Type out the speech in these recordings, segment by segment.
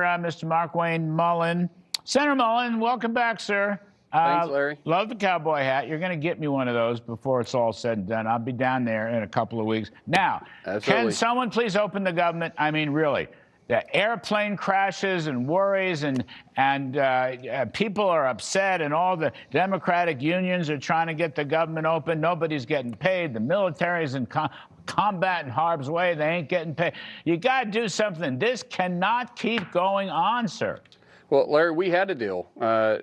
Mr. Mark Wayne Mullin. Senator Mullin, welcome back, sir. Thanks, Larry. Love the cowboy hat. You're going to get me one of those before it's all said and done. I'll be down there in a couple of weeks. Now, Absolutely. Can someone please open the government? I mean, really. The airplane crashes and worries and people are upset, and all the Democratic unions are trying to get the government open. Nobody's getting paid. The military's in combat in harm's way. They ain't getting paid. You got to do something. This cannot keep going on, sir. Well, Larry, we had a deal.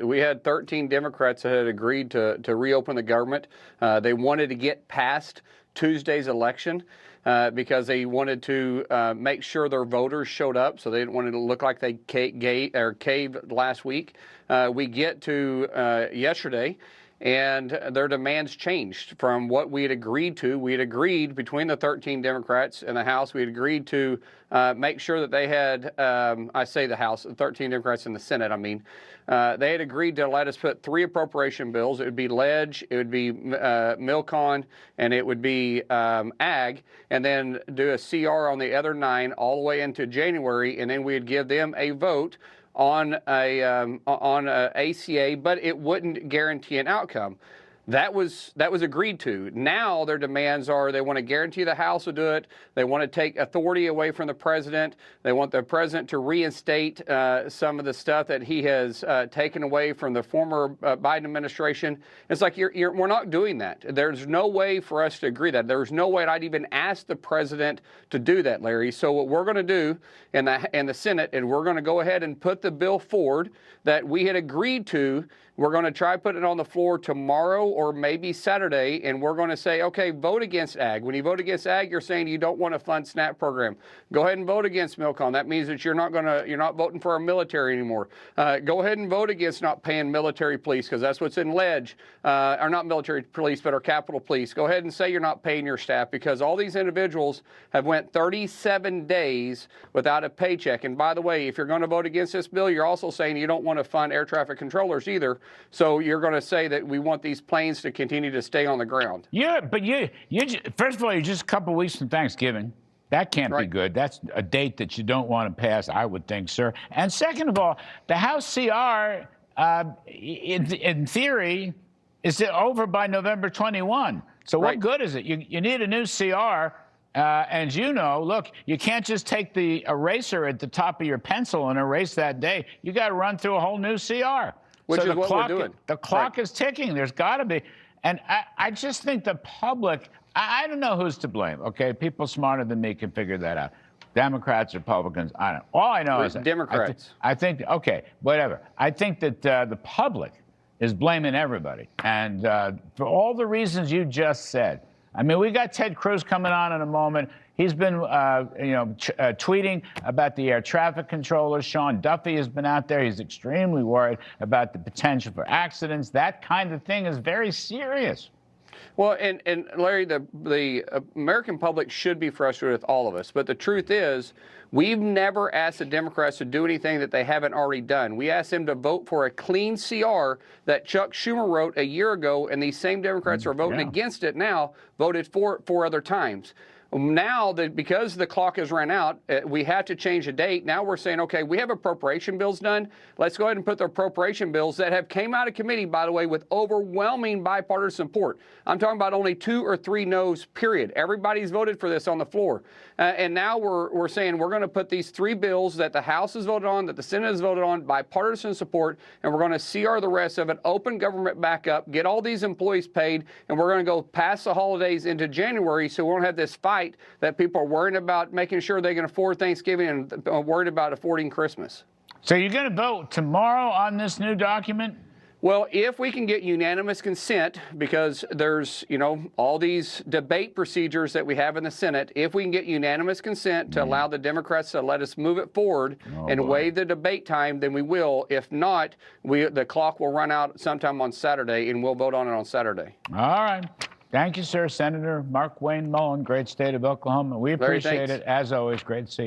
We had 13 Democrats that had agreed to reopen the government. They wanted to get past Tuesday's election because they wanted to make sure their voters showed up, so they didn't want it to look like they caved last week. We get to yesterday, and their demands changed from what we had agreed to. We had agreed between the 13 Democrats in the House, we had agreed to make sure that they had, I say the House, the 13 Democrats in the Senate, they had agreed to let us put 3 appropriation bills. It would be Ledge, it would be Milcon, and it would be Ag, and then do a CR on the other 9 all the way into January, and then we'd give them a vote on a ACA, but it wouldn't guarantee an outcome. That was agreed to. Now their demands are they want to guarantee the House will do it. They want to take authority away from the president. They want the president to reinstate some of the stuff that he has taken away from the former Biden administration. It's like we're not doing that. There's no way for us to agree that. There's no way I'd even ask the president to do that, Larry. So what we're going to do in the Senate, and we're going to go ahead and put the bill forward that we had agreed to. We're going to try putting it on the floor tomorrow or maybe Saturday, and we're going to say, okay, vote against Ag. When you vote against Ag, you're saying you don't want to fund SNAP program. Go ahead and vote against Milcon. That means that you're not voting for our military anymore. Go ahead and vote against not paying military police, because that's what's in Ledge, or not military police, but our Capitol Police. Go ahead and say you're not paying your staff, because all these individuals have went 37 days without a paycheck. And by the way, if you're going to vote against this bill, you're also saying you don't want to fund air traffic controllers either. So you're going to say that we want these planes to continue to stay on the ground. Yeah, but you first of all, you're just a couple of weeks from Thanksgiving. That can't be good. That's a date that you don't want to pass, I would think, sir. And second of all, the House CR, in theory, is over by November 21. So what good is it? You need a new CR. And you know, look, you can't just take the eraser at the top of your pencil and erase that day. You got to run through a whole new CR. Which is what we're doing. The clock is ticking. There's got to be. And I just think the public, I don't know who's to blame, okay? People smarter than me can figure that out. Democrats, Republicans, I don't know. All I know is Democrats. I think, okay, whatever. I think that the public is blaming everybody. And for all the reasons you just said. I mean, we got Ted Cruz coming on in a moment. He's been, tweeting about the air traffic controllers. Sean Duffy has been out there. He's extremely worried about the potential for accidents. That kind of thing is very serious. Well, and Larry, the American public should be frustrated with all of us. But the truth is, we've never asked the Democrats to do anything that they haven't already done. We asked them to vote for a clean CR that Chuck Schumer wrote a year ago, and these same Democrats are voting against it now, voted for 4 other times. Now, because the clock has run out, we have to change the date. Now we're saying, okay, we have appropriation bills done. Let's go ahead and put the appropriation bills that have came out of committee, by the way, with overwhelming bipartisan support. I'm talking about only 2 or 3 no's, period. Everybody's voted for this on the floor. And now we're saying we're going to put these 3 bills that the House has voted on, that the Senate has voted on, bipartisan support, and we're going to CR the rest of it, open government back up, get all these employees paid, and we're going to go past the holidays into January so we won't have this fight that people are worried about making sure they can afford Thanksgiving and worried about affording Christmas. So you're going to vote tomorrow on this new document? Well, if we can get unanimous consent, because there's, all these debate procedures that we have in the Senate, if we can get unanimous consent to allow the Democrats to let us move it forward waive the debate time, then we will. If not, the clock will run out sometime on Saturday, and we'll vote on it on Saturday. All right. Thank you, sir. Senator Mark Wayne Mullin, great state of Oklahoma. We appreciate it. As always, great to see you.